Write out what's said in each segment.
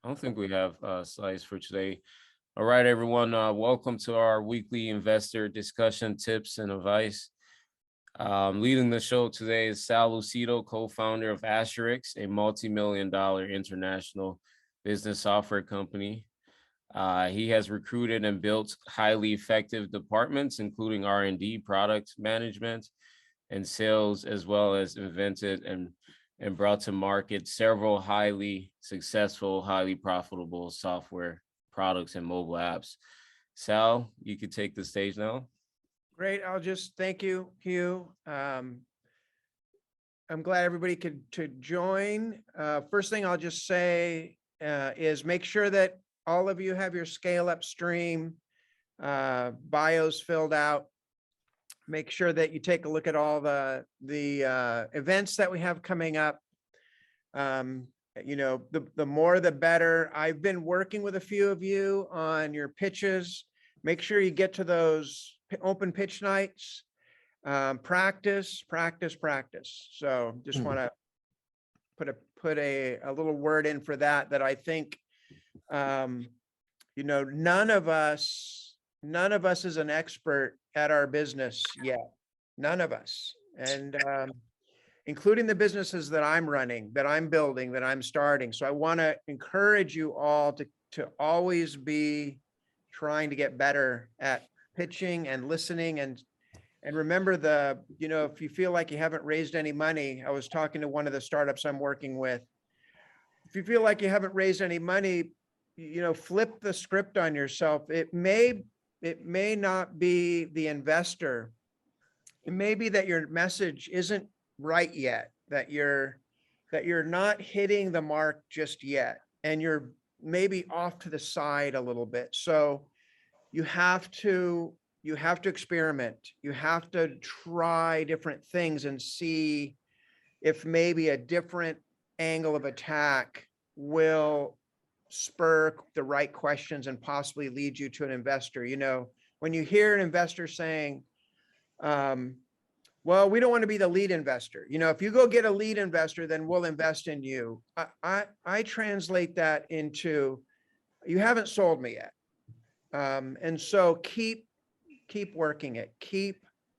I don't think we have slides for today. All right, everyone. Welcome to our weekly investor discussion, tips, and advice. Leading the show today is Sal Lucido, co-founder of Asherix, a multi-million-dollar international business software company. He has recruited and built highly effective departments, including R&D, product management, and sales, as well as invented and brought to market several highly successful, highly profitable software products and mobile apps. Sal, you could take the stage now. Great. I'll just thank you, Hugh. I'm glad everybody could join. First thing I'll just say is make sure that all of you have your ScaleupStream bios filled out. Make sure that you take a look at all the events that we have coming up. You know, the more the better. I've been working with a few of you on your pitches. Make sure you get to those open pitch nights. Practice. So just want to put a little word in for that I think, you know, none of us is an expert at our business yet. None of us. And including the businesses that I'm running, that I'm building, that I'm starting. So I want to encourage you all to always be trying to get better at pitching and listening. And remember you know, if you feel like you haven't raised any money, I was talking to one of the startups I'm working with. If you feel like you haven't raised any money, you know, flip the script on yourself. It may not be the investor. It may be that your message isn't right yet, that you're not hitting the mark just yet, and you're maybe off to the side a little bit. So you have to experiment. You have to try different things and see if maybe a different angle of attack will spur the right questions and possibly lead you to an investor. You know, when you hear an investor saying, well, we don't want to be the lead investor. You know, if you go get a lead investor, then we'll invest in you. I translate that into, you haven't sold me yet. And so keep working it, keep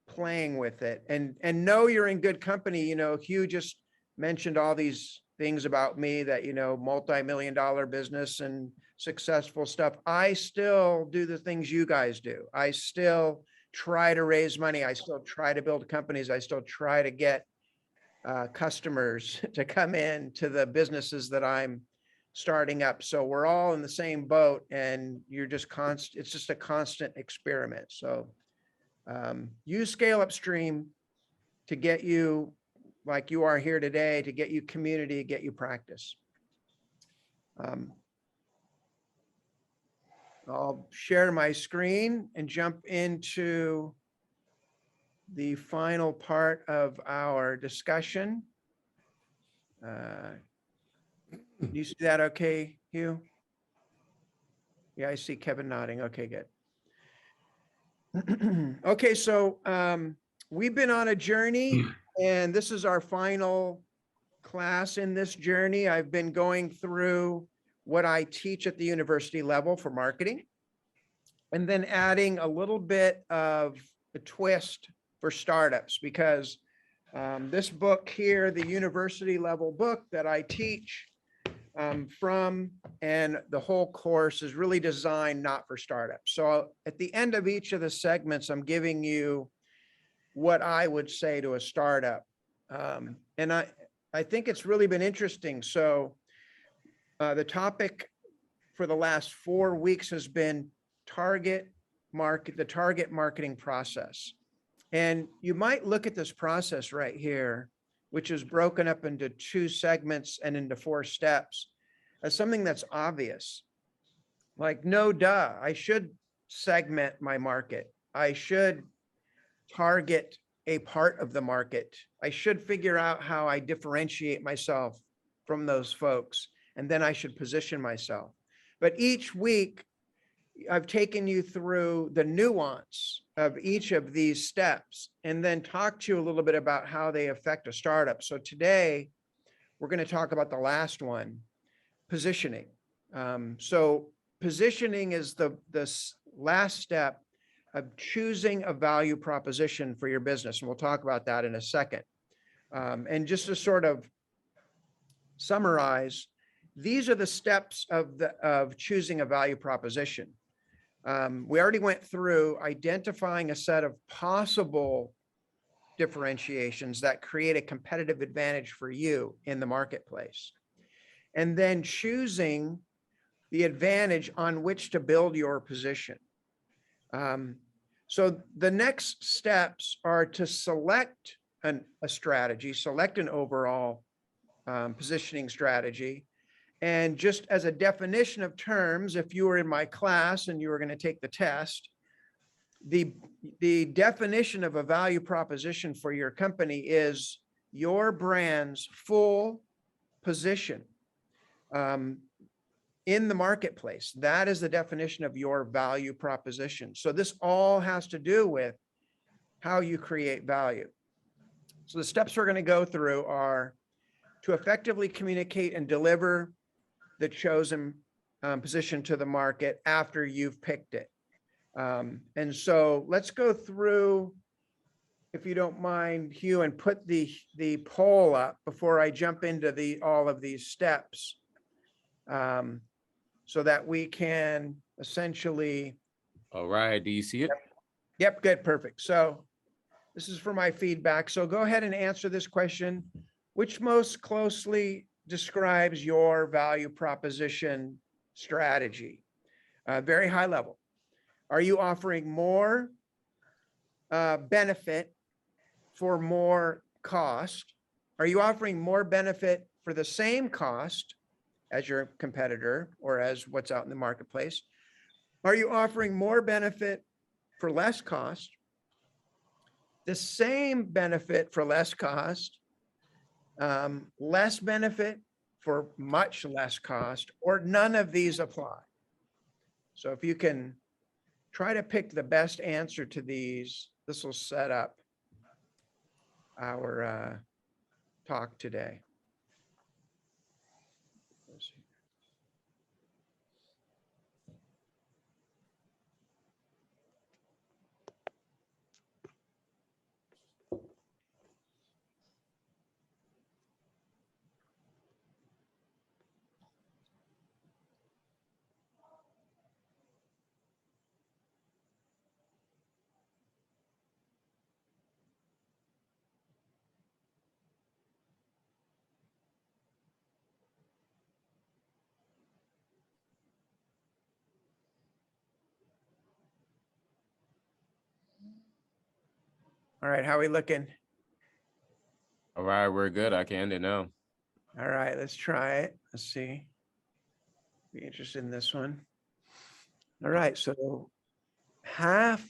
playing with it, and know you're in good company. You know, Hugh just mentioned all these things about me that, you know, multi-million-dollar business and successful stuff. I still do the things you guys do. I still try to raise money. I still try to build companies. I still try to get customers to come in to the businesses that I'm starting up. So we're all in the same boat, and you're just it's just a constant experiment. So use ScaleupStream to get you, like you are here today, to get you community, get you practice. I'll share my screen and jump into the final part of our discussion. You see that okay, Hugh? Yeah, I see Kevin nodding. Okay, good. Okay, so we've been on a journey, and this is our final class in this journey. I've been going through what I teach at the university level for marketing, and then adding a little bit of a twist for startups, because this book here, the university level book that I teach from, and the whole course is really designed not for startups. So at the end of each of the segments, I'm giving you what I would say to a startup. And I think it's really been interesting. So the topic for the last 4 weeks has been the target marketing process. And you might look at this process right here, which is broken up into 2 segments and into 4 steps, as something that's obvious. Like, no duh, I should segment my market. I should target a part of the market. I should figure out how I differentiate myself from those folks, and then I should position myself. But each week, I've taken you through the nuance of each of these steps, and then talk to you a little bit about how they affect a startup. So today, we're going to talk about the last one, positioning. So positioning is the last step of choosing a value proposition for your business. And we'll talk about that in a second. And just to sort of summarize, these are the steps of choosing a value proposition. We already went through identifying a set of possible differentiations that create a competitive advantage for you in the marketplace, and then choosing the advantage on which to build your position. So the next steps are to select a strategy, select an overall positioning strategy. And just as a definition of terms, if you were in my class and you were going to take the test, the definition of a value proposition for your company is your brand's full position in the marketplace. That is the definition of your value proposition. So this all has to do with how you create value. So the steps we're going to go through are to effectively communicate and deliver the chosen position to the market after you've picked it. And so let's go through, if you don't mind, Hugh, and put the poll up before I jump into all of these steps, so that we can essentially. All right, do you see it? Yep, good, perfect. So this is for my feedback. So go ahead and answer this question. Which most closely describes your value proposition strategy? Very high level. Are you offering more benefit for more cost? Are you offering more benefit for the same cost as your competitor or as what's out in the marketplace? Are you offering more benefit for less cost, the same benefit for less cost, less benefit for much less cost, or none of these apply? So if you can try to pick the best answer to these, this will set up our talk today. All right, how are we looking? All right, we're good. I can end it now. All right, let's try it. Let's see. Be interested in this one. All right, so half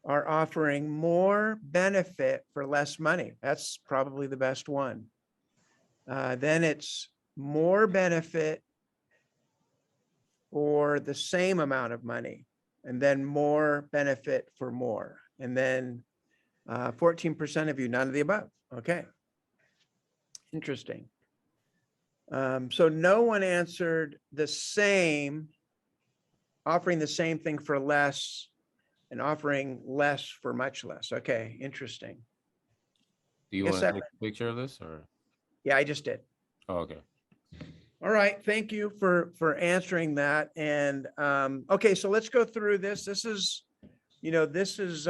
are offering more benefit for less money. That's probably the best one. Then it's more benefit for the same amount of money, and then more benefit for more. And then 14% of you, none of the above. Okay. Interesting. So no one answered the same, offering the same thing for less and offering less for much less. Okay, interesting. Do you want to take a picture of this or? Yeah, I just did. Oh, okay. All right, thank you for answering that. And okay, so let's go through this. This is, this is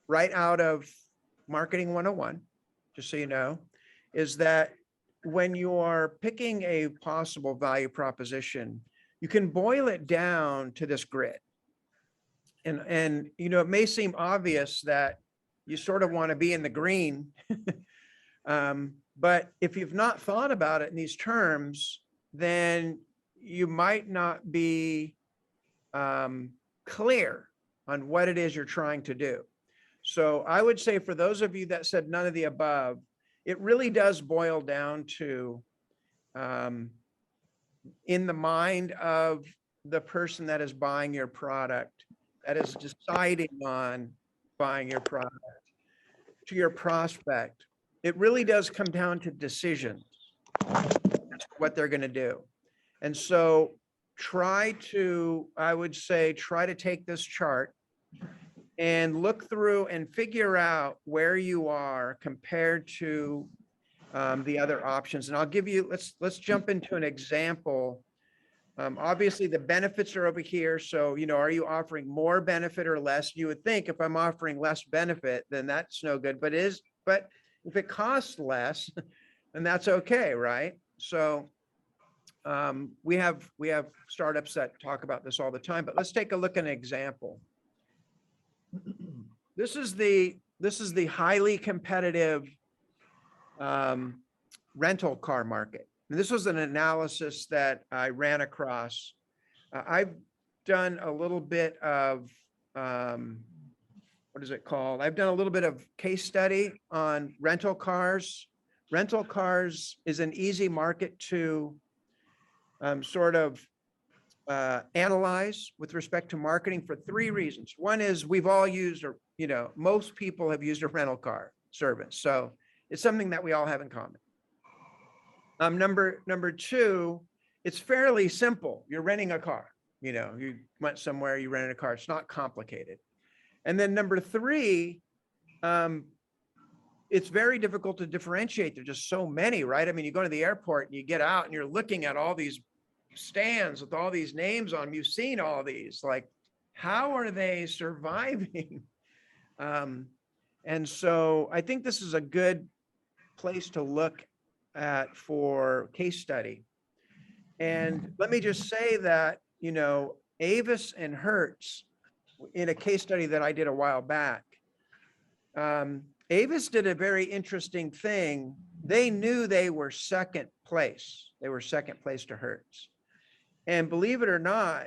right out of Marketing 101, just so you know, is that when you are picking a possible value proposition, you can boil it down to this grid. And it may seem obvious that you sort of want to be in the green, but if you've not thought about it in these terms, then you might not be clear on what it is you're trying to do. So I would say for those of you that said none of the above, it really does boil down to, in the mind of the person that is buying your product, that is deciding on buying your product, to your prospect, it really does come down to decisions. That's what they're going to do. And so I would say, try to take this chart and look through and figure out where you are compared to the other options. And I'll give you, let's jump into an example. Obviously the benefits are over here. So, are you offering more benefit or less? You would think if I'm offering less benefit, then that's no good, but if it costs less, then that's okay, right? So we have startups that talk about this all the time, but let's take a look at an example. This is the highly competitive rental car market. And this was an analysis that I ran across. I've done a little bit of what is it called? I've done a little bit of case study on rental cars. Rental cars is an easy market to sort of analyze with respect to marketing for three reasons. One is we've all used, or most people have used a rental car service, so it's something that we all have in common. Number two, it's fairly simple. You're renting a car. You went somewhere, you rented a car. It's not complicated. And then number three, it's very difficult to differentiate. There's just so many, right? I mean, you go to the airport and you get out and you're looking at all these stands with all these names on them. You've seen all these, like, how are they surviving? And so I think this is a good place to look at for case study. And let me just say that, Avis and Hertz, in a case study that I did a while back, Avis did a very interesting thing. They knew they were second place. They were second place to Hertz. And believe it or not,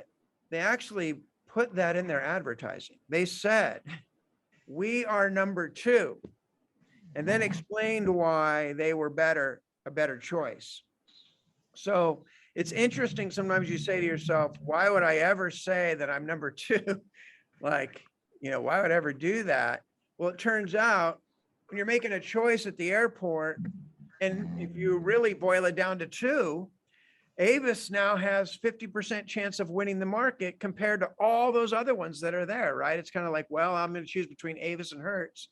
they actually put that in their advertising. They said, we are number two, and then explained why they were a better choice. So it's interesting. Sometimes you say to yourself, why would I ever say that I'm number two? Like, why would I ever do that? Well, it turns out when you're making a choice at the airport, and if you really boil it down to two, Avis now has 50% chance of winning the market compared to all those other ones that are there, right? It's kind of like, well, I'm going to choose between Avis and Hertz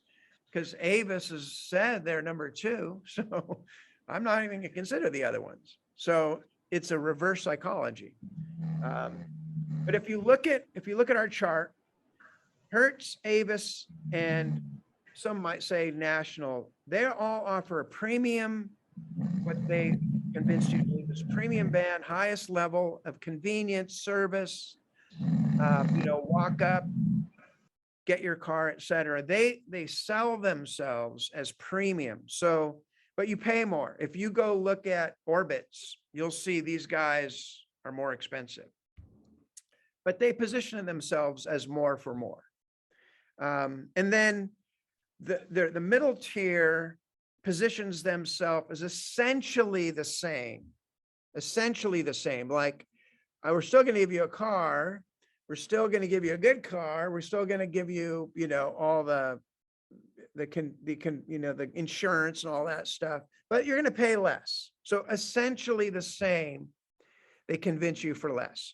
because Avis has said they're number two. So I'm not even going to consider the other ones. So it's a reverse psychology. But if you look at our chart, Hertz, Avis, and some might say National, they all offer a premium, what they convinced you to do, this premium band, highest level of convenience, service, walk up, get your car, etc. They sell themselves as premium. So, but you pay more. If you go look at Orbitz, you'll see these guys are more expensive, but they position themselves as more for more. And then the middle tier positions themselves as essentially the same. Like, we're still going to give you a car. We're still going to give you a good car. We're still going to give you, all the insurance and all that stuff, but you're going to pay less. So essentially the same. They convince you for less.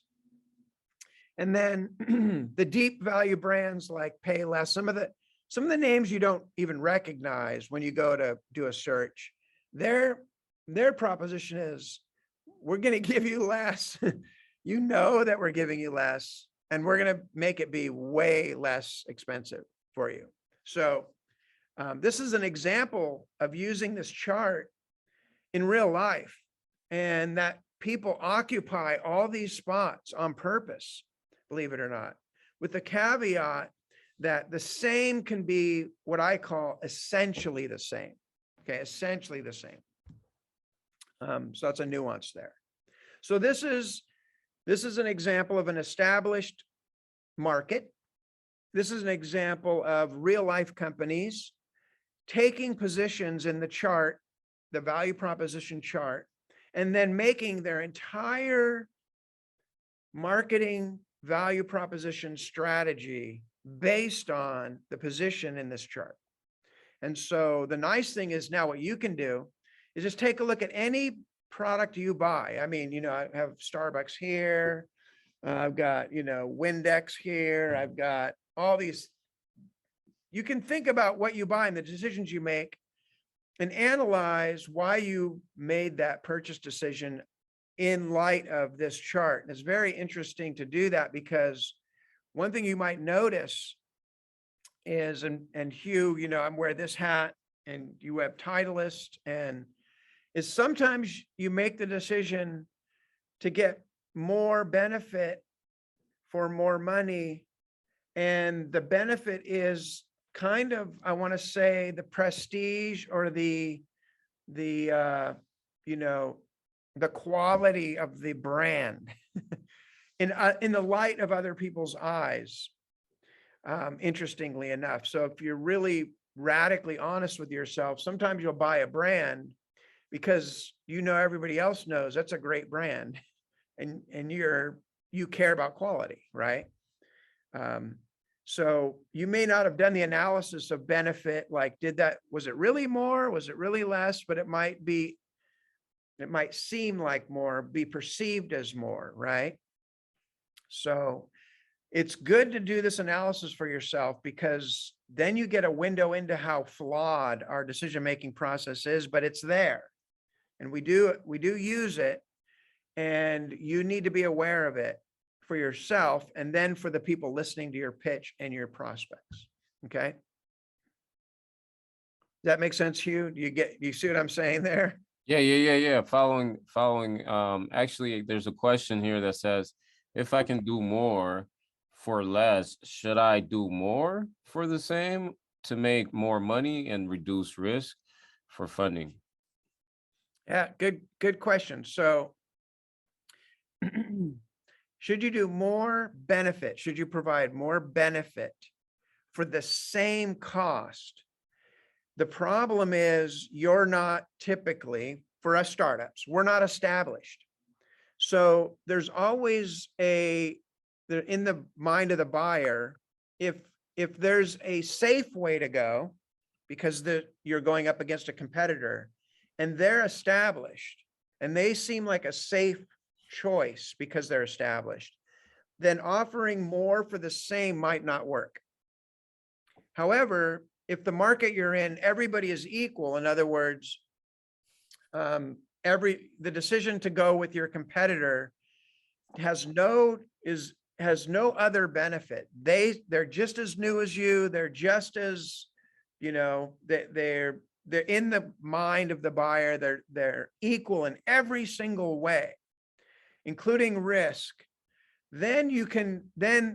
And then the deep value brands like pay less. Some of the names you don't even recognize when you go to do a search. Their proposition is, we're going to give you less. You know that we're giving you less, and we're going to make it be way less expensive for you. So this is an example of using this chart in real life, and that people occupy all these spots on purpose, believe it or not, with the caveat that the same can be what I call essentially the same. Okay, essentially the same. So that's a nuance there. So this is an example of an established market. This is an example of real life companies taking positions in the chart, the value proposition chart, and then making their entire marketing value proposition strategy based on the position in this chart. And so the nice thing is now what you can do is just take a look at any product do you buy? I mean, I have Starbucks here. I've got, Windex here. I've got all these. You can think about what you buy and the decisions you make and analyze why you made that purchase decision in light of this chart. And it's very interesting to do that because one thing you might notice is, and Hugh, I'm wearing this hat and you have Titleist, and is sometimes you make the decision to get more benefit for more money. And the benefit is kind of, I want to say, the prestige or the quality of the brand in the light of other people's eyes, interestingly enough. So if you're really radically honest with yourself, sometimes you'll buy a brand because everybody else knows that's a great brand, and you care about quality, right? So you may not have done the analysis of benefit, like was it really more? Was it really less? But it might seem like more, be perceived as more, right? So it's good to do this analysis for yourself, because then you get a window into how flawed our decision-making process is, but it's there. And we do use it, and you need to be aware of it for yourself, and then for the people listening to your pitch and your prospects. Okay. Does that make sense, Hugh? Do you see what I'm saying there? Yeah. Following. Actually, there's a question here that says, if I can do more for less, should I do more for the same to make more money and reduce risk for funding? Yeah, good question. So should you do more benefit? Should you provide more benefit for the same cost? The problem is you're not typically, for us startups, we're not established. So there's always in the mind of the buyer, if there's a safe way to go, because you're going up against a competitor and they're established and they seem like a safe choice because they're established, then offering more for the same might not work. However, if the market you're in, everybody is equal, in other words, the decision to go with your competitor has no other benefit. They're just as new as you. They're just as, they're in the mind of the buyer. They're equal in every single way, including risk. Then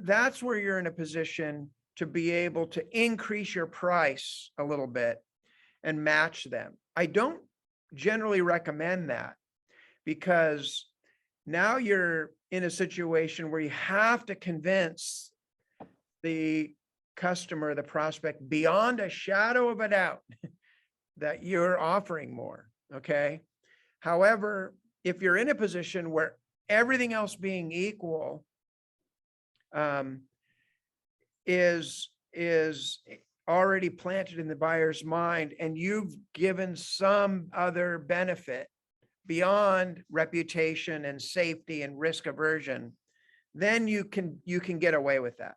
that's where you're in a position to be able to increase your price a little bit and match them. I don't generally recommend that, because now you're in a situation where you have to convince the customer, the prospect, beyond a shadow of a doubt that you're offering more. Okay. However, if you're in a position where everything else being equal, is already planted in the buyer's mind, and you've given some other benefit beyond reputation and safety and risk aversion, then you can get away with that.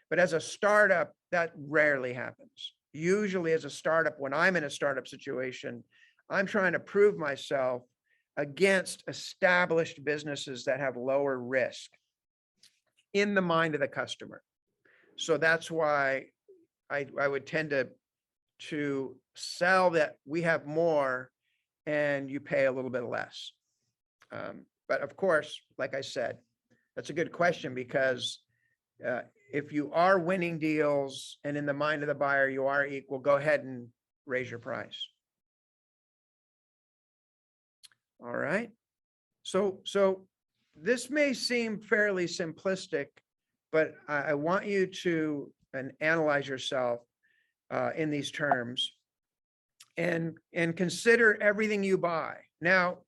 But as a startup, that rarely happens. Usually as a startup, when I'm in a startup situation, I'm trying to prove myself against established businesses that have lower risk in the mind of the customer. So that's why I would tend to sell that we have more and you pay a little bit less. But of course, like I said, that's a good question, because if you are winning deals and in the mind of the buyer you are equal, go ahead and raise your price. All right. So this may seem fairly simplistic, but I want you to analyze yourself in these terms and consider everything you buy. Now,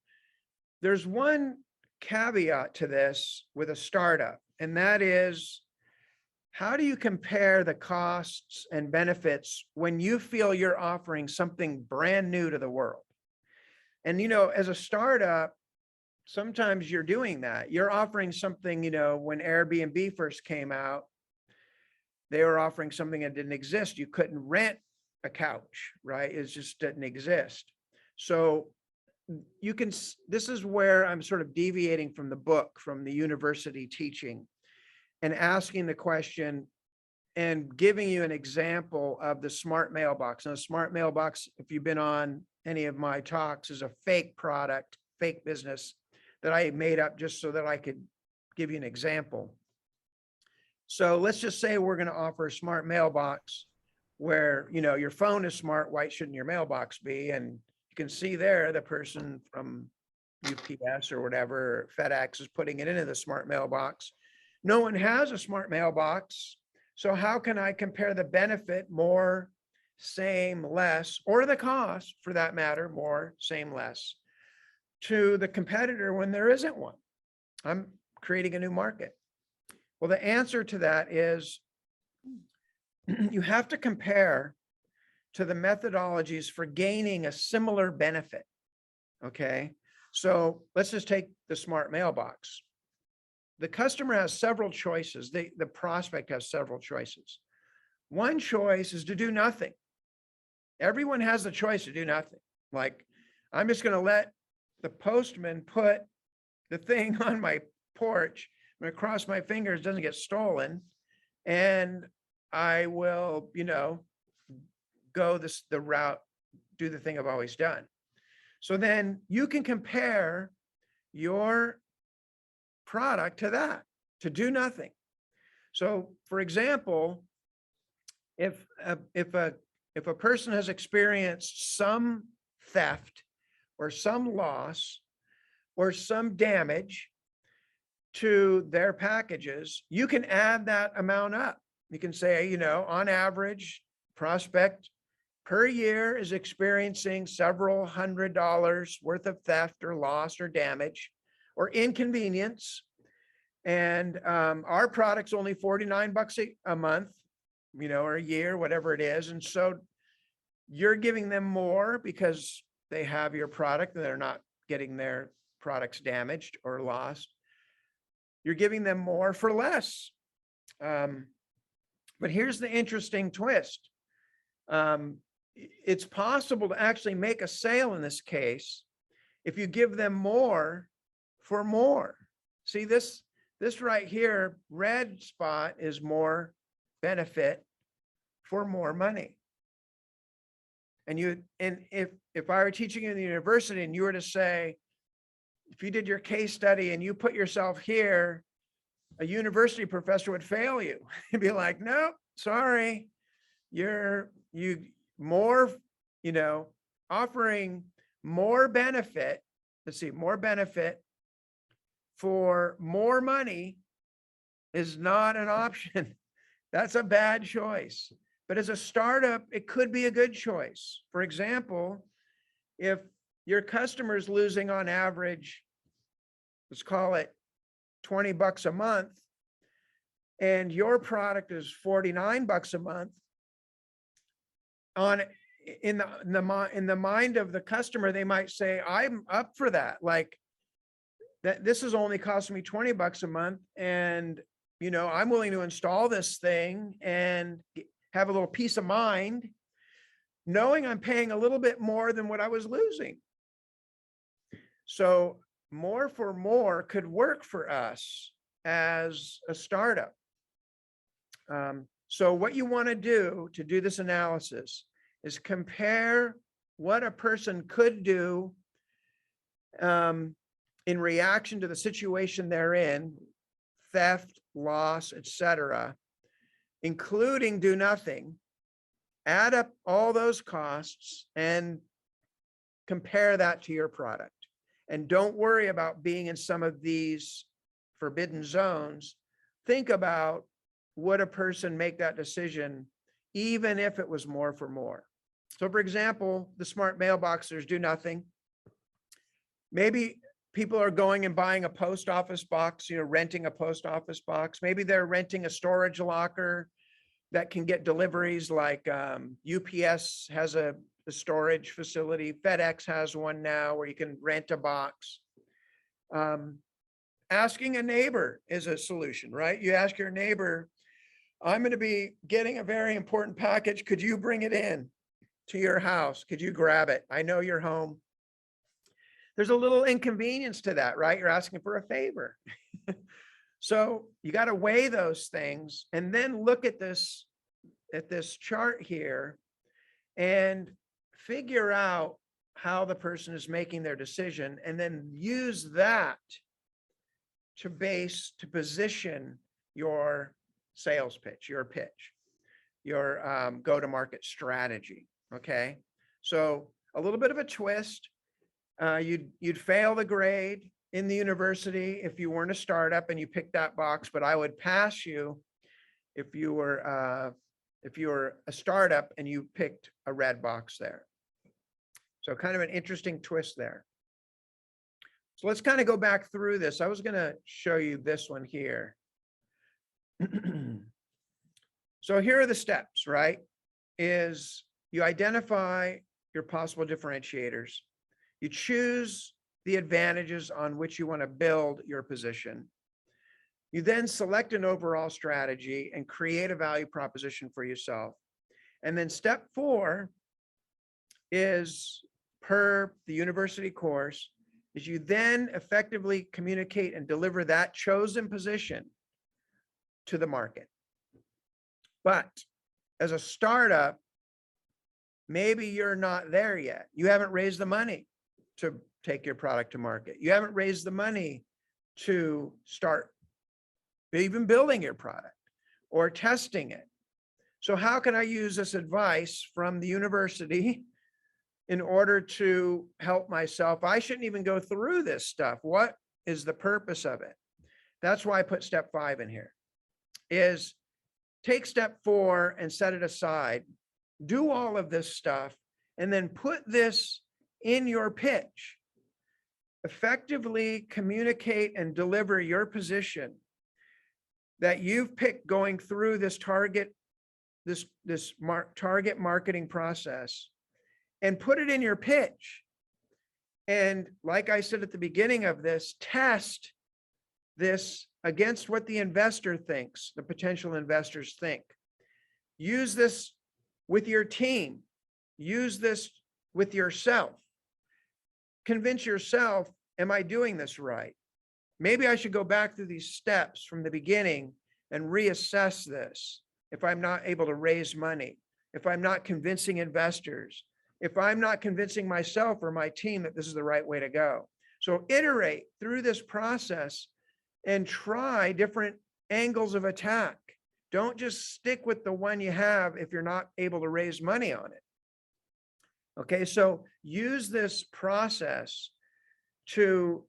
there's one caveat to this with a startup, and that is, how do you compare the costs and benefits when you feel you're offering something brand new to the world? And, as a startup, sometimes you're doing that. You're offering something, you know, when Airbnb first came out, they were offering something that didn't exist. You couldn't rent a couch, right? It just didn't exist. So you can, this is where I'm sort of deviating from the book, from the university teaching, and asking the question and giving you an example of the smart mailbox. Now, the smart mailbox, if you've been on any of my talks, is a fake product, fake business that I made up just so that I could give you an example. So let's just say we're going to offer a smart mailbox where, you know, your phone is smart. Why shouldn't your mailbox be? And you can see there the person from UPS or whatever, FedEx, is putting it into the smart mailbox. No one has a smart mailbox. So how can I compare the benefit, more, same, less, or the cost for that matter, more, same, less, to the competitor when there isn't one? I'm creating a new market. Well, the answer to that is you have to compare to the methodologies for gaining a similar benefit. Okay. So let's just take the smart mailbox. The customer has several choices. The prospect has several choices. One choice is to do nothing. Everyone has the choice to do nothing. Like, I'm just going to let the postman put the thing on my porch. I'm going to cross my fingers, it doesn't get stolen. And I will, you know, go the route, do the thing I've always done. So then you can compare your product to that, to do nothing. So for example, if a person has experienced some theft or some loss or some damage to their packages, you can add that amount up. You can say, you know, on average, prospect per year is experiencing several $100s worth of theft or loss or damage or inconvenience. And our product's only $49 a month, you know, or a year, whatever it is. And so you're giving them more because they have your product and they're not getting their products damaged or lost. You're giving them more for less. But here's the interesting twist. It's possible to actually make a sale in this case if you give them more for more. See, this right here, red spot, is more benefit for more money. And if I were teaching in the university and you were to say, if you did your case study and you put yourself here, a university professor would fail you. He'd be like, no, sorry, you more, you know, offering more benefit. Let's see, more benefit for more money is not an option. That's a bad choice. But as a startup, it could be a good choice. For example, if your customer's losing on average, let's call it $20 a month, and your product is $49 a month, in the mind of the customer, they might say, I'm up for that. Like, that this is only costing me $20 a month, and you know, I'm willing to install this thing and have a little peace of mind, knowing I'm paying a little bit more than what I was losing. So more for more could work for us as a startup. So what you want to do this analysis is compare what a person could do in reaction to the situation they're in, theft, loss, etc., including do nothing, add up all those costs and compare that to your product. And don't worry about being in some of these forbidden zones. Think about, would a person make that decision even if it was more for more? So for example, the smart mailboxers do nothing. Maybe people are going and buying a post office box, you know, renting a post office box. Maybe they're renting a storage locker that can get deliveries, like UPS has a storage facility. FedEx has one now where you can rent a box. Asking a neighbor is a solution, right? You ask your neighbor, I'm going to be getting a very important package. Could you bring it in to your house? Could you grab it? I know you're home. There's a little inconvenience to that, right? You're asking for a favor. So you got to weigh those things and then look at this chart here and figure out how the person is making their decision, and then use that to position your sales pitch, your go-to-market strategy. Okay. So a little bit of a twist. You'd fail the grade in the university if you weren't a startup and you picked that box, but I would pass you if you were a startup and you picked a red box there. So kind of an interesting twist there. So let's kind of go back through this. I was going to show you this one here. So here are the steps, right? Is you identify your possible differentiators. You choose the advantages on which you want to build your position. You then select an overall strategy and create a value proposition for yourself. And then step 4 is, per the university course, is you then effectively communicate and deliver that chosen position to the market. But as a startup, maybe you're not there yet. You haven't raised the money to take your product to market. You haven't raised the money to start even building your product or testing it. So how can I use this advice from the university in order to help myself? I shouldn't even go through this stuff. What is the purpose of it? That's why I put step 5 in here, is take step 4 and set it aside. Do all of this stuff and then put this in your pitch. Effectively communicate and deliver your position that you've picked going through this target marketing process, and put it in your pitch. And like I said at the beginning of this, test this against what the investor thinks, the potential investors think. Use this with your team. Use this with yourself. Convince yourself, am I doing this right? Maybe I should go back through these steps from the beginning and reassess this. If I'm not able to raise money, if I'm not convincing investors, if I'm not convincing myself or my team that this is the right way to go. So iterate through this process and try different angles of attack. Don't just stick with the one you have if you're not able to raise money on it. Okay, so use this process to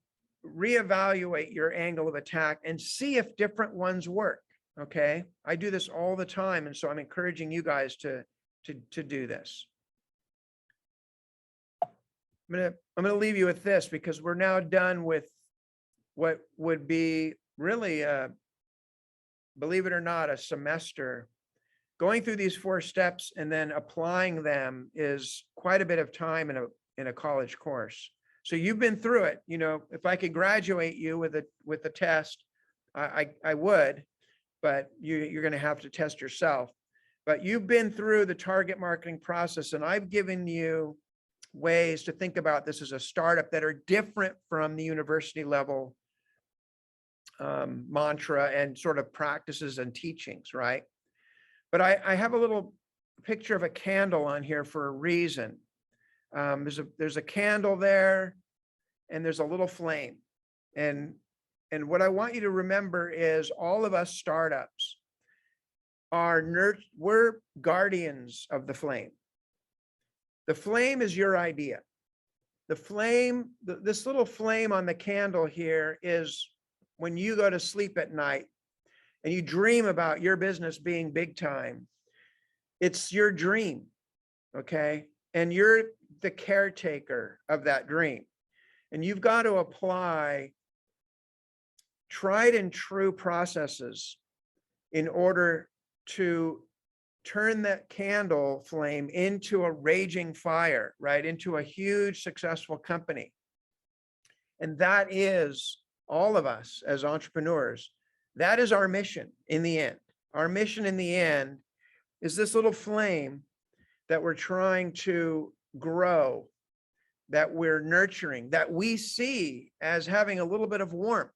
reevaluate your angle of attack and see if different ones work. Okay, I do this all the time, and so I'm encouraging you guys to do this. I'm gonna leave you with this, because we're now done with what would be really, believe it or not, a semester. Going through these 4 steps and then applying them is quite a bit of time in a college course. So you've been through it. You know, if I could graduate you with a test, I would, but you're going to have to test yourself. But you've been through the target marketing process, and I've given you ways to think about this as a startup that are different from the university level mantra and sort of practices and teachings, right? But I have a little picture of a candle on here for a reason. There's a candle there, and there's a little flame. And what I want you to remember is all of us startups we're guardians of the flame. The flame is your idea. The flame, this little flame on the candle here is when you go to sleep at night and you dream about your business being big time. It's your dream, okay? And you're the caretaker of that dream. And you've got to apply tried and true processes in order to turn that candle flame into a raging fire, right? Into a huge successful company. And that is all of us as entrepreneurs. That is our mission in the end. Our mission in the end is this little flame that we're trying to grow, that we're nurturing, that we see as having a little bit of warmth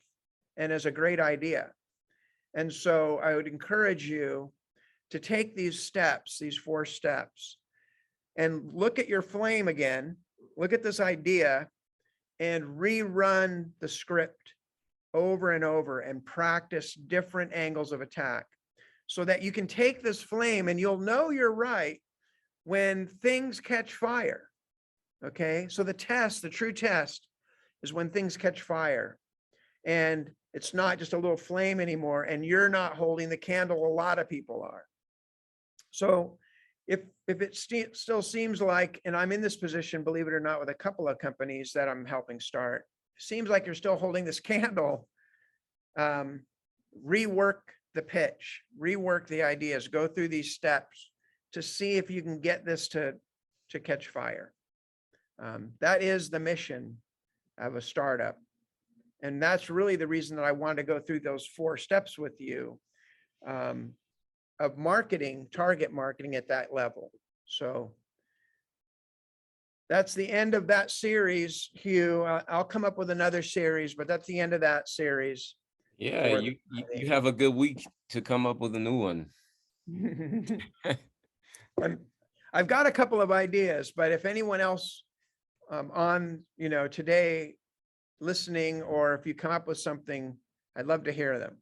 and as a great idea. And so I would encourage you to take these steps, these 4 steps, and look at your flame again, look at this idea and rerun the script over and over and practice different angles of attack so that you can take this flame and you'll know you're right when things catch fire. Okay. So the true test is when things catch fire and it's not just a little flame anymore and you're not holding the candle. A lot of people are. So if it still seems like, and I'm in this position, believe it or not, with a couple of companies that I'm helping start, seems like you're still holding this candle, rework the pitch, rework the ideas, go through these steps to see if you can get this to catch fire. That is the mission of a startup. And that's really the reason that I wanted to go through those 4 steps with you, of marketing, target marketing at that level. So that's the end of that series, Hugh. I'll come up with another series, but that's the end of that series. Yeah, you have a good week to come up with a new one. I've got a couple of ideas, but if anyone else on, today listening, or if you come up with something, I'd love to hear them.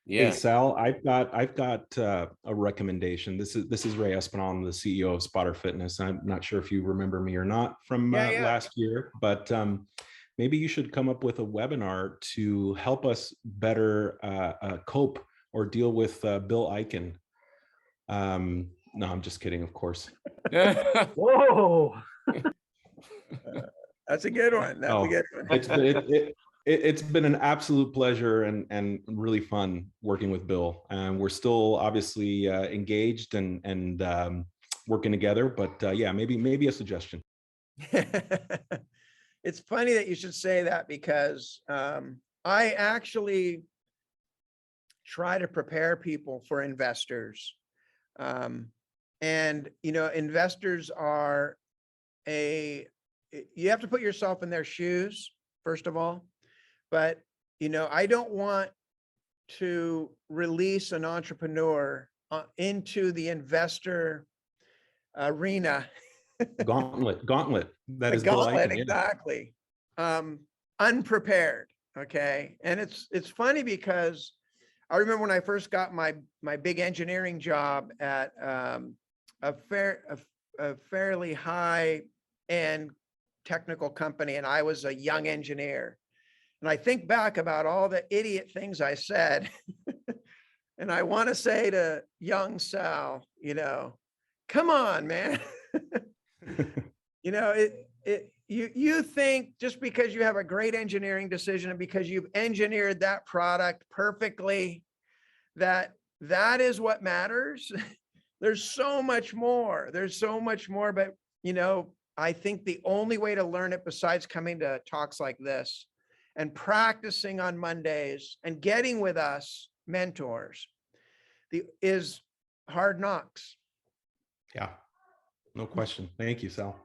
Yeah. Hey, Sal, I've got a recommendation. This is Ray Espinal. I'm the CEO of Spotter Fitness. I'm not sure if you remember me or not from last year, but maybe you should come up with a webinar to help us better cope or deal with Bill Eichen. No, I'm just kidding, of course. Whoa. That's a good one. That's a good one. It's been an absolute pleasure and really fun working with Bill. And we're still obviously engaged and working together. But yeah, maybe a suggestion. It's funny that you should say that because I actually try to prepare people for investors. And, investors are you have to put yourself in their shoes, first of all. But, I don't want to release an entrepreneur into the investor arena. Gauntlet. That is gauntlet, exactly. Unprepared. Okay. And it's funny because I remember when I first got my big engineering job at a fairly high end technical company, and I was a young engineer. And I think back about all the idiot things I said. And I want to say to young Sal, come on, man. You think just because you have a great engineering decision and because you've engineered that product perfectly, that is what matters. There's so much more. But, I think the only way to learn it besides coming to talks like this and practicing on Mondays and getting with us mentors is hard knocks. Yeah, no question. Thank you, Sal.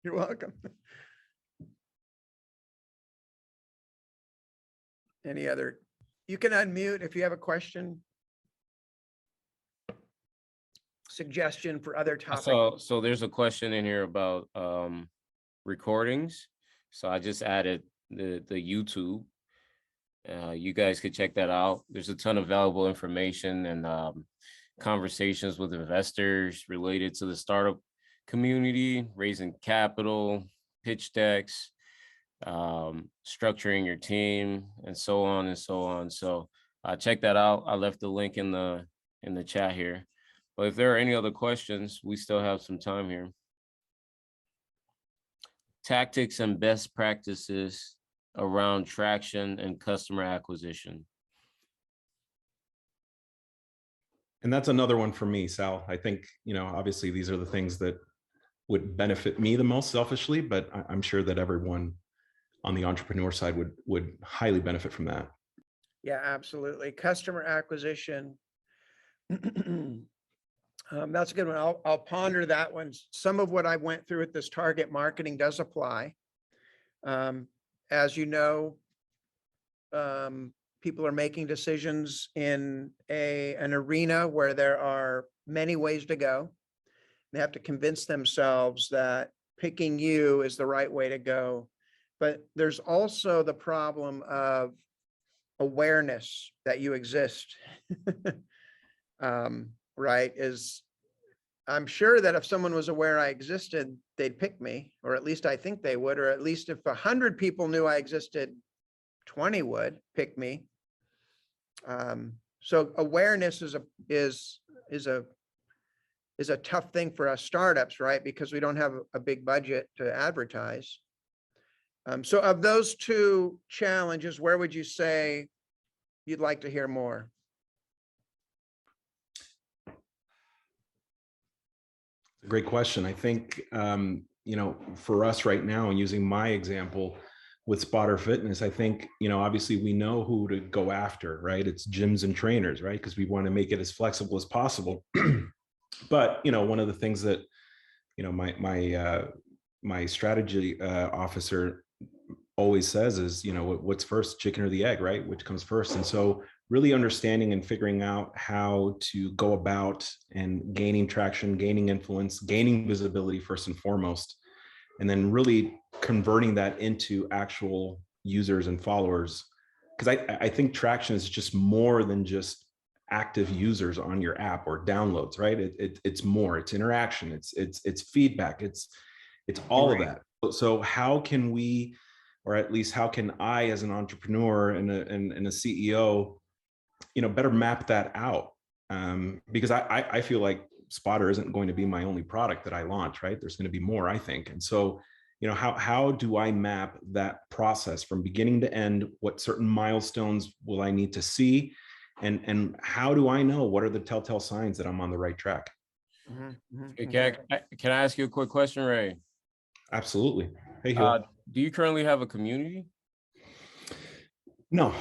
You're welcome. Any other? You can unmute if you have a question. Suggestion for other topics. So there's a question in here about recordings. So I just added the YouTube. You guys could check that out. There's a ton of valuable information and conversations with investors related to the startup community, raising capital, pitch decks, structuring your team, and so on and so on. So check that out. I left the link in the chat here. But if there are any other questions, we still have some time here. Tactics and best practices around traction and customer acquisition. And that's another one for me, Sal. I think, obviously these are the things that would benefit me the most selfishly, but I'm sure that everyone on the entrepreneur side would highly benefit from that. Yeah, absolutely. Customer acquisition. That's a good one. I'll ponder that one. Some of what I went through with this target marketing does apply. As you know, people are making decisions in an arena where there are many ways to go. They have to convince themselves that picking you is the right way to go. But there's also the problem of awareness that you exist. Right? I'm sure that if someone was aware I existed, they'd pick me, or at least I think they would, or at least if 100 people knew I existed, 20 would pick me. So awareness is a tough thing for us startups, right? Because we don't have a big budget to advertise. So of those two challenges, where would you say you'd like to hear more? Great question. I think, for us right now, and using my example with Spotter Fitness, I think, obviously we know who to go after, right? It's gyms and trainers, right? Because we want to make it as flexible as possible. But, one of the things that, my strategy officer always says is, what's first, chicken or the egg, right? Which comes first? And so really understanding and figuring out how to go about and gaining traction, gaining influence, gaining visibility first and foremost, and then really converting that into actual users and followers. Because I think traction is just more than just active users on your app or downloads, right? It's more, it's interaction, it's feedback, it's all of that. So how can we, or at least how can I as an entrepreneur and a CEO, better map that out? Because I feel like Spotter isn't going to be my only product that I launch, right? There's going to be more, I think. And so, how do I map that process from beginning to end? What certain milestones will I need to see? And how do I know what are the telltale signs that I'm on the right track? Can I ask you a quick question, Ray? Absolutely. Hey, Hill. Do you currently have a community? No,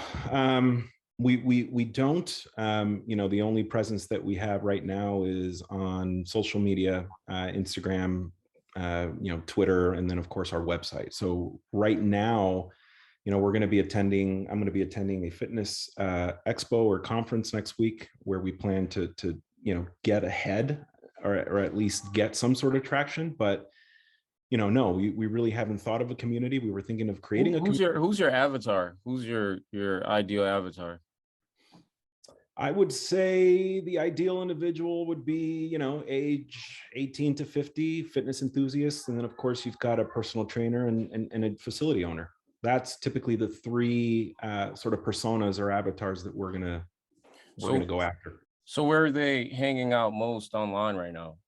we don't. The only presence that we have right now is on social media, Instagram, Twitter, and then of course our website. So right now, I'm going to be attending a fitness expo or conference next week where we plan to get ahead or at least get some sort of traction. But no, we really haven't thought of a community. We were thinking of creating a community. Who's your avatar? Who's your ideal avatar? I would say the ideal individual would be, age 18 to 50, fitness enthusiasts. And then of course you've got a personal trainer and a facility owner. That's typically the three sort of personas or avatars that we're gonna go after. So where are they hanging out most online right now?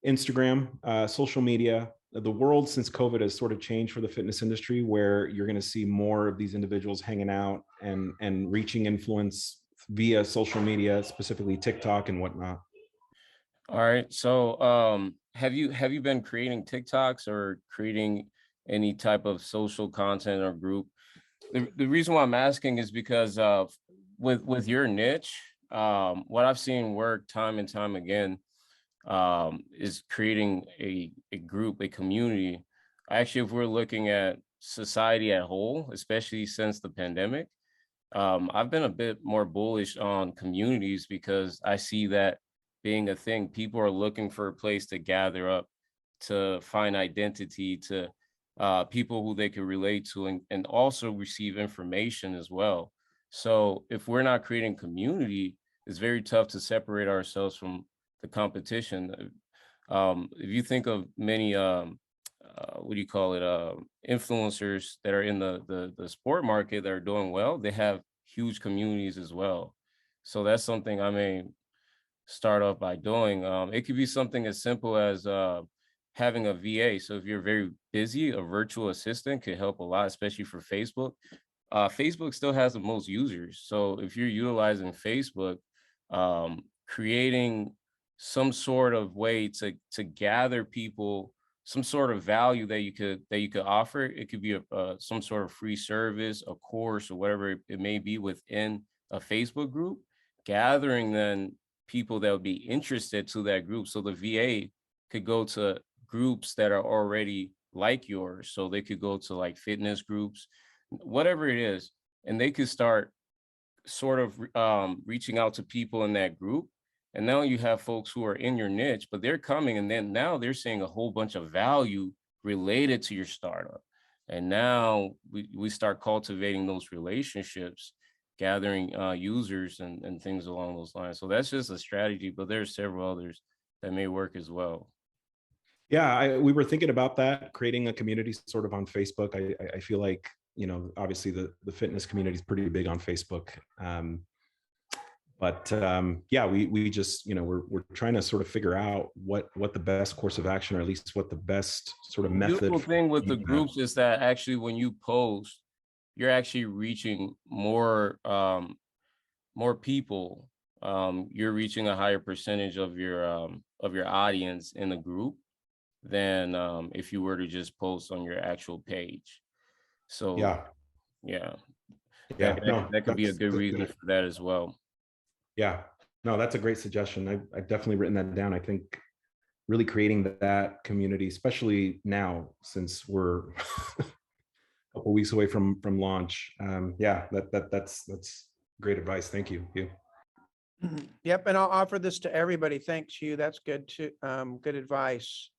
Instagram, social media. The world since COVID has sort of changed for the fitness industry, where you're going to see more of these individuals hanging out and reaching influence via social media, specifically TikTok and whatnot. All right. So have you been creating TikToks or creating any type of social content or group? The reason why I'm asking is because with your niche, what I've seen work time and time again is creating a group, a community. Actually, if we're looking at society at whole, especially since the pandemic, I've been a bit more bullish on communities because I see that being a thing. People are looking for a place to gather up, to find identity, to people who they can relate to, and also receive information as well. So if we're not creating community, it's very tough to separate ourselves from the competition. If you think of many, what do you call it, influencers that are in the sport market that are doing well, they have huge communities as well. So that's something I may start off by doing. It could be something as simple as having a VA. So if you're very busy, a virtual assistant could help a lot, especially for Facebook. Facebook still has the most users. So if you're utilizing Facebook, creating some sort of way to gather people some sort of value that you could offer. It could be some sort of free service, a course, or whatever it may be within a Facebook group, gathering then people that would be interested to that group. So the VA could go to groups that are already like yours. So they could go to like fitness groups, whatever it is, and they could start sort of reaching out to people in that group. And now you have folks who are in your niche, but they're coming, and then now they're seeing a whole bunch of value related to your startup. And now we start cultivating those relationships, gathering users and things along those lines. So that's just a strategy, but there's several others that may work as well. Yeah, we were thinking about that, creating a community sort of on Facebook. I feel like, you know, obviously the fitness community is pretty big on Facebook. Yeah, we just, you know, we're trying to sort of figure out what the best course of action, or at least what the best sort of method. The beautiful thing with the groups is that actually when you post, you're actually reaching more people. You're reaching a higher percentage of your audience in the group than if you were to just post on your actual page. So yeah, that could be a good reason for that as well. Yeah, no, that's a great suggestion. I've definitely written that down. I think really creating that community, especially now since we're a couple weeks away from launch. Yeah, that's great advice. Thank you. Yep, and I'll offer this to everybody. Thanks, Hugh. That's good too. Good advice.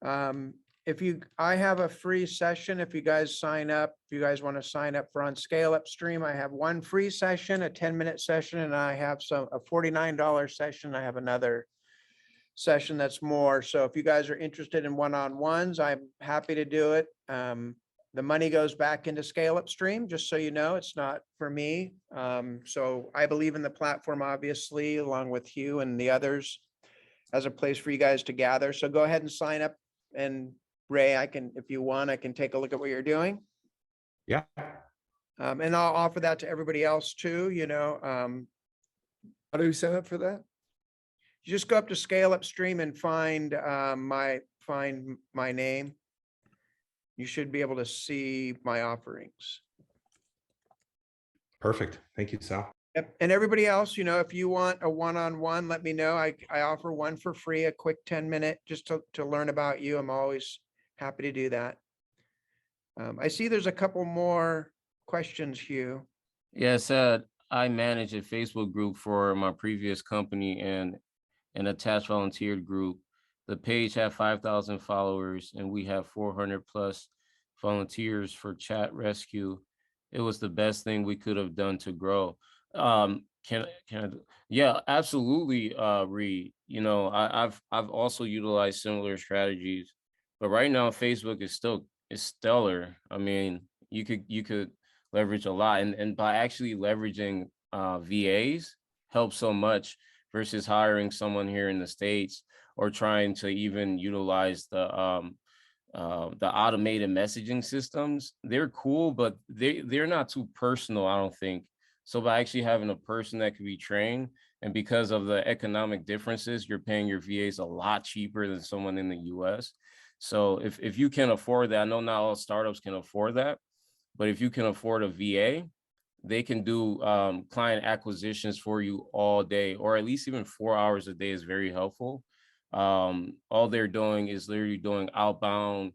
I have a free session. If you guys sign up, if you guys want to sign up for on ScaleupStream, I have one free session, a 10-minute session, and I have a $49 session. I have another session that's more. So if you guys are interested in one-on-ones, I'm happy to do it. The money goes back into ScaleupStream, just so you know, it's not for me. So I believe in the platform, obviously, along with Hugh and the others, as a place for you guys to gather. So go ahead and sign up. And Ray, if you want, I can take a look at what you're doing. Yeah. And I'll offer that to everybody else too, you know. How do we sign up for that? You just go up to ScaleupStream and find my name. You should be able to see my offerings. Perfect. Thank you, Sal. Yep. And everybody else, you know, if you want a one-on-one, let me know. I offer one for free, a quick 10-minute, just to learn about you. I'm always happy to do that. I see there's a couple more questions, Hugh. Yes, I manage a Facebook group for my previous company and an attached volunteered group. The page had 5,000 followers, and we have 400 plus volunteers for chat rescue. It was the best thing we could have done to grow. Yeah, absolutely, Reed. You know, I've also utilized similar strategies, but right now Facebook is stellar. I mean, you could leverage a lot, and by actually leveraging VAs helps so much versus hiring someone here in the States or trying to even utilize the automated messaging systems. They're cool, but they're not too personal, I don't think. So by actually having a person that could be trained, and because of the economic differences, you're paying your VAs a lot cheaper than someone in the US. So if you can afford that, I know not all startups can afford that, but if you can afford a VA, they can do client acquisitions for you all day, or at least even 4 hours a day is very helpful. All they're doing is literally doing outbound,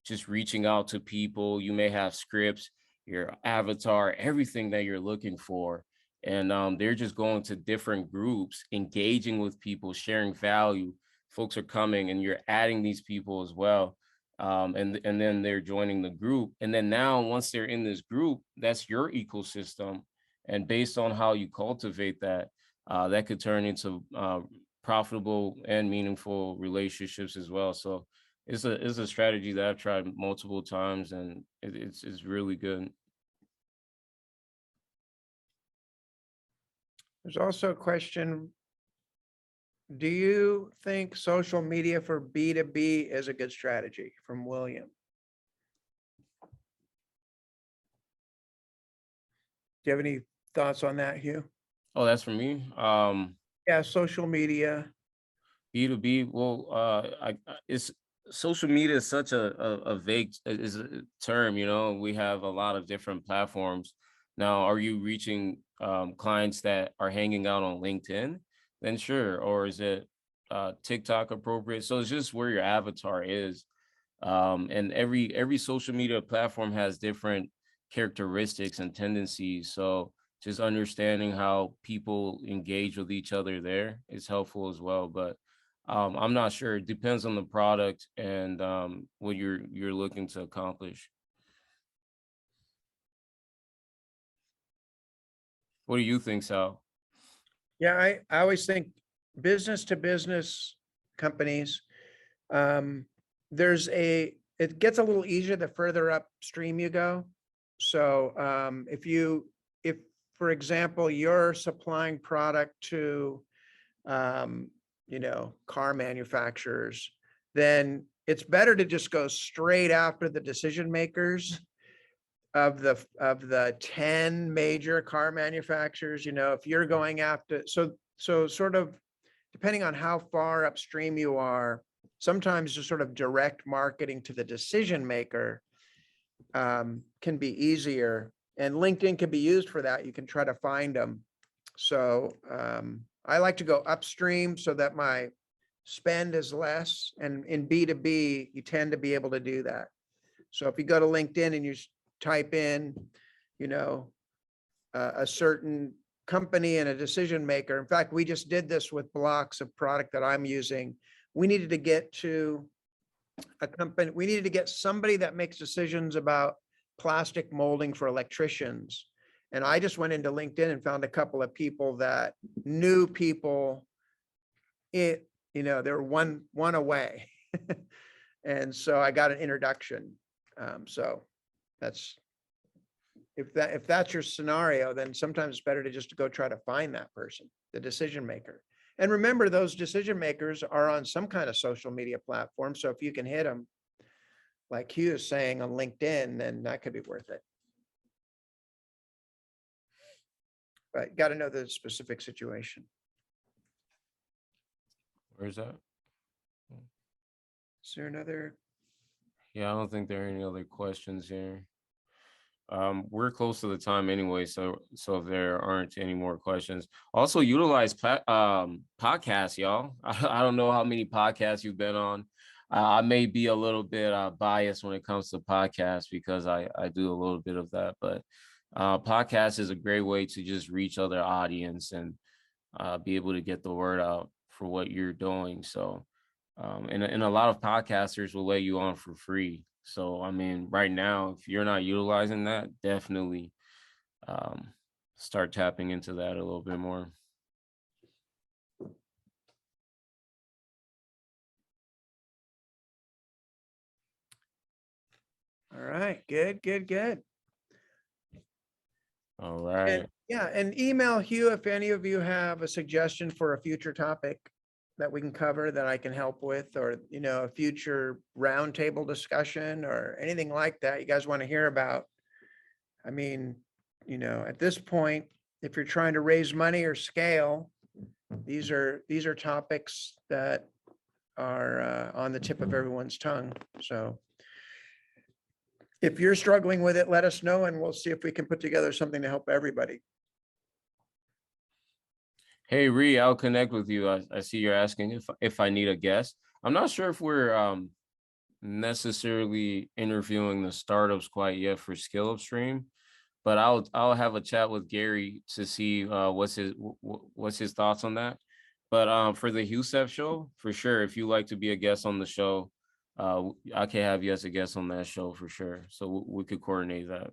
just reaching out to people. You may have scripts, your avatar, everything that you're looking for. And they're just going to different groups, engaging with people, sharing value. Folks are coming and you're adding these people as well. And then they're joining the group. And then now, once they're in this group, that's your ecosystem. And based on how you cultivate that, that could turn into profitable and meaningful relationships as well. So it's a strategy that I've tried multiple times, and it's really good. There's also a question. Do you think social media for B2B is a good strategy? From William. Do you have any thoughts on that, Hugh? Oh, that's for me. Yeah, social media. B2B. Well, it's social media is such a vague is a term, you know. We have a lot of different platforms. Now, are you reaching clients that are hanging out on LinkedIn? Then sure. Or is it TikTok appropriate? So it's just where your avatar is. And every social media platform has different characteristics and tendencies. So just understanding how people engage with each other there is helpful as well. But I'm not sure. It depends on the product and what you're looking to accomplish. What do you think, Sal? Yeah, I always think business to business companies, it gets a little easier the further upstream you go. So if, for example, you're supplying product to, car manufacturers, then it's better to just go straight after the decision makers of the 10 major car manufacturers. If you're going after, so sort of depending on how far upstream you are, sometimes just sort of direct marketing to the decision maker can be easier, and LinkedIn can be used for that. You can try to find them. So I like to go upstream so that my spend is less, and in B2B, you tend to be able to do that. So if you go to LinkedIn and you type in, a certain company and a decision maker. In fact, we just did this with blocks of product that I'm using. We needed to get to a company. We needed to get somebody that makes decisions about plastic molding for electricians. And I just went into LinkedIn and found a couple of people that knew people. They're one away. And so I got an introduction. So that's, if that's your scenario, then sometimes it's better to just go try to find that person, the decision maker. And remember, those decision makers are on some kind of social media platform. So if you can hit them, like Hugh is saying, on LinkedIn, then that could be worth it. But you got to know the specific situation. Where's that? Is there another? Yeah, I don't think there are any other questions here. We're close to the time anyway, so if there aren't any more questions, also utilize podcasts, y'all. I don't know how many podcasts you've been on. I may be a little bit biased when it comes to podcasts because I do a little bit of that, but podcast is a great way to just reach other audience and be able to get the word out for what you're doing. So and a lot of podcasters will let you on for free. So, I mean, right now, if you're not utilizing that, definitely start tapping into that a little bit more. All right, good. All right. And email Hugh if any of you have a suggestion for a future topic that we can cover that I can help with, or, a future roundtable discussion or anything like that you guys want to hear about. I mean, at this point, if you're trying to raise money or scale, these are topics that are on the tip of everyone's tongue. So if you're struggling with it, let us know, and we'll see if we can put together something to help everybody. Hey, Ree, I'll connect with you. I see you're asking if I need a guest. I'm not sure if we're necessarily interviewing the startups quite yet for ScaleupStream, but I'll have a chat with Gary to see what's his thoughts on that. But for the Husef show, for sure, if you like to be a guest on the show, I can have you as a guest on that show for sure. So we could coordinate that.